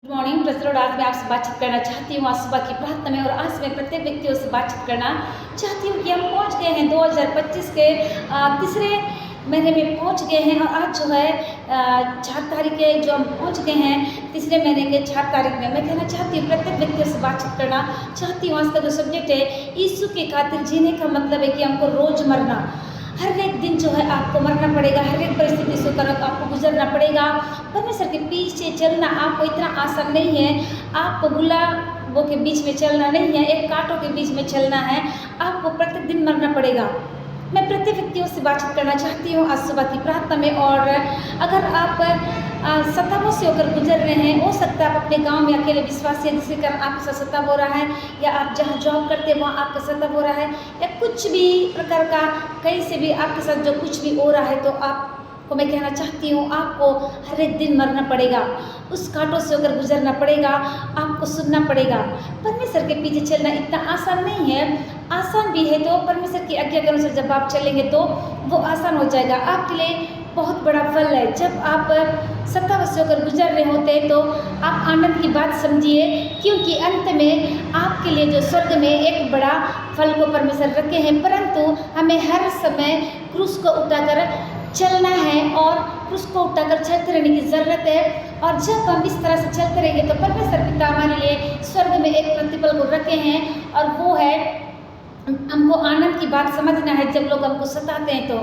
Good morning president. आज मैं आपसे बातचीत करना चाहती हूँ आज सुबह की प्रार्थना में, और आज मैं प्रत्येक व्यक्तियों से बातचीत करना चाहती हूँ कि हम पहुँच गए हैं 2025 के तीसरे महीने में पहुँच गए हैं। और आज जो है 4 तारीख के जो हम पहुँच गए हैं तीसरे महीने के 4 तारीख में। मैं कहना चाहती हूँ प्रत्येक व्यक्तियों से बातचीत करना चाहती हूँ। आज का जो सब्जेक्ट है, यीशु की खातिर जीने का मतलब है कि हमको रोज़ मरना, हर एक दिन जो है आपको मरना पड़ेगा, हर एक परिस्थिति से होकर आपको गुजरना पड़ेगा। परमेश्वर के पीछे चलना आपको इतना आसान नहीं है। आपको गुलाबों के बीच में चलना नहीं है, एक कांटों के बीच में चलना है। आपको प्रत्येक दिन मरना पड़ेगा। मैं प्रत्येक व्यक्तियों से बातचीत करना चाहती हूँ आज सुबह की प्रार्थना में। और अगर आप सतावों से होकर गुजर रहे हैं, हो सकता है आप अपने गांव में अकेले विश्वासी है जिसके कारण आपके साथ सताव हो रहा है, या आप जहां जॉब करते हैं वहाँ आपका सताव हो रहा है, या कुछ भी प्रकार का कहीं से भी आपके साथ जो कुछ भी हो रहा है, तो आपको मैं कहना चाहती हूँ आपको हर एक दिन मरना पड़ेगा, उस कांटों से होकर गुजरना पड़ेगा, आपको सुनना पड़ेगा। परमेश्वर के पीछे चलना इतना आसान नहीं है। आसान भी है तो परमेश्वर की आज्ञा के अनुसार जब आप चलेंगे तो वो आसान हो जाएगा, आपके लिए बहुत बड़ा फल है। जब आप सताव से होकर गुजर रहे होते हैं तो आप आनंद की बात समझिए, क्योंकि अंत में आपके लिए जो स्वर्ग में एक बड़ा फल को परमेश्वर रखे हैं। परंतु हमें हर समय क्रूस को उठाकर चलना है और क्रूस को उठाकर चलते रहने की ज़रूरत है। और जब हम इस तरह से चलते रहेंगे तो परमेश्वर पिता हमारे लिए स्वर्ग में एक प्रतिफल को रखे हैं, और वो है हमको आनंद की बात समझना है। जब लोग हमको सताते हैं तो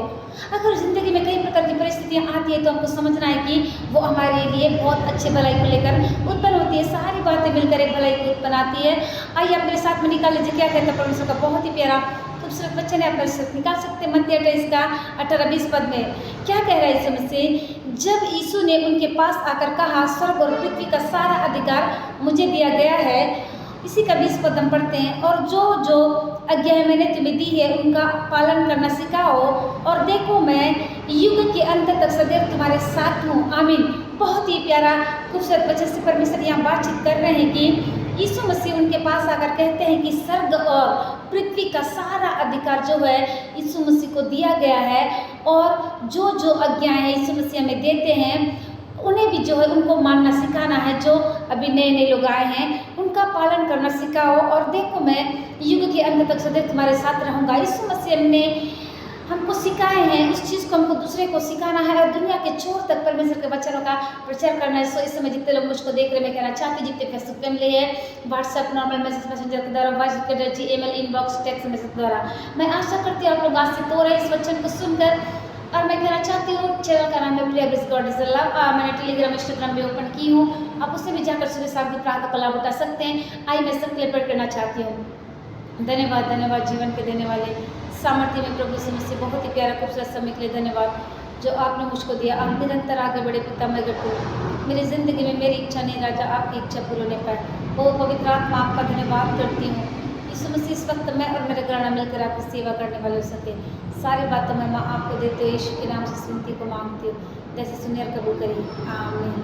अगर ज़िंदगी में कई प्रकार की परिस्थितियाँ आती है तो हमको समझना है कि वो हमारे लिए बहुत अच्छे भलाई को लेकर उत्पन्न होती है। सारी बातें मिलकर एक भलाई को उत्पन्न आती है। आइए आप मेरे साथ में निकाल लीजिए क्या कहता है परमेश्वर का बहुत ही प्यारा खूबसूरत वचन है। अपने साथ निकाल सकते हैं मत्ती 28 का 18-20 पद में क्या कह रहा है यीशु मसीह। जब यीशु ने उनके पास आकर कहा, स्वर्ग और पृथ्वी का सारा अधिकार मुझे दिया गया है, इसी का 20 पद हम पढ़ते हैं। और जो जो आज्ञाएं मैंने तुम्हें दी है उनका पालन करना सिखाओ, और देखो मैं युग के अंत तक सदैव तुम्हारे साथ हूँ। आमीन। बहुत ही प्यारा खूबसूरत वचन से परमेश्वर यहाँ बातचीत कर रहे हैं कि यीशु मसीह उनके पास आकर कहते हैं कि स्वर्ग और पृथ्वी का सारा अधिकार जो है यीशु मसीह को दिया गया है, और जो जो आज्ञाएं यीशु मसीह हमें देते हैं उन्हें भी जो है उनको मानना सिखाना है। जो अभी नए नए लोग आए हैं उनका पालन करना सिखाओ, और देखो मैं युग के अंत तक सदैव तुम्हारे साथ रहूँगा। यीशु मसीह ने हमको सिखाए हैं, उस चीज़ को हमको दूसरे को सिखाना है, और दुनिया के छोर तक परमेश्वर के वचनों का प्रचार करना है। सो इस समय जितने लोग मुझको देख रहे हैं, मैं कहना चाहती हूँ जितने फेसबुक पे मिले हैं, व्हाट्सएप नॉर्मल मैसेज मैसेंजर के द्वारा, वॉइस के email इनबॉक्स टेक्स्ट मैसेज द्वारा, मैं आशा करती हूँ आप लोग आज से तो रहे इस वचन को सुनकर। और मैं कहना चाहती हूँ चैनल का नाम है प्रिया ब्लेस गॉड इज लव। मैंने टेलीग्राम इंस्टाग्राम भी ओपन की हूँ, आप उससे भी जाकर सुबह शाम की प्रार्थना का लाभ उठा सकते हैं। आई मैं सब क्लियर करना चाहती हूँ। धन्यवाद धन्यवाद जीवन के देने वाले सामर्थ्य में प्रभु यीशु मसीह, बहुत ही प्यारा खूबसूरत समय के लिए धन्यवाद जो आपने मुझको दिया। आप निरंतर आगे बढ़े पिता मैं गट्टू, मेरी ज़िंदगी में मेरी इच्छा नहीं राजा, आपकी इच्छा पूरी होने पाए। बहुत पवित्र आत्मा आपका धन्यवाद करती हूँ। यीशु मसीह इस वक्त मैं और मेरे घराना मिलकर आपकी सेवा करने वाले हो सके। सारी बातों में माँ आपको देते हुए यीशु के नाम से सुनती को मांगती हूँ, जैसे सुनिए और कबूल करिए। आमीन।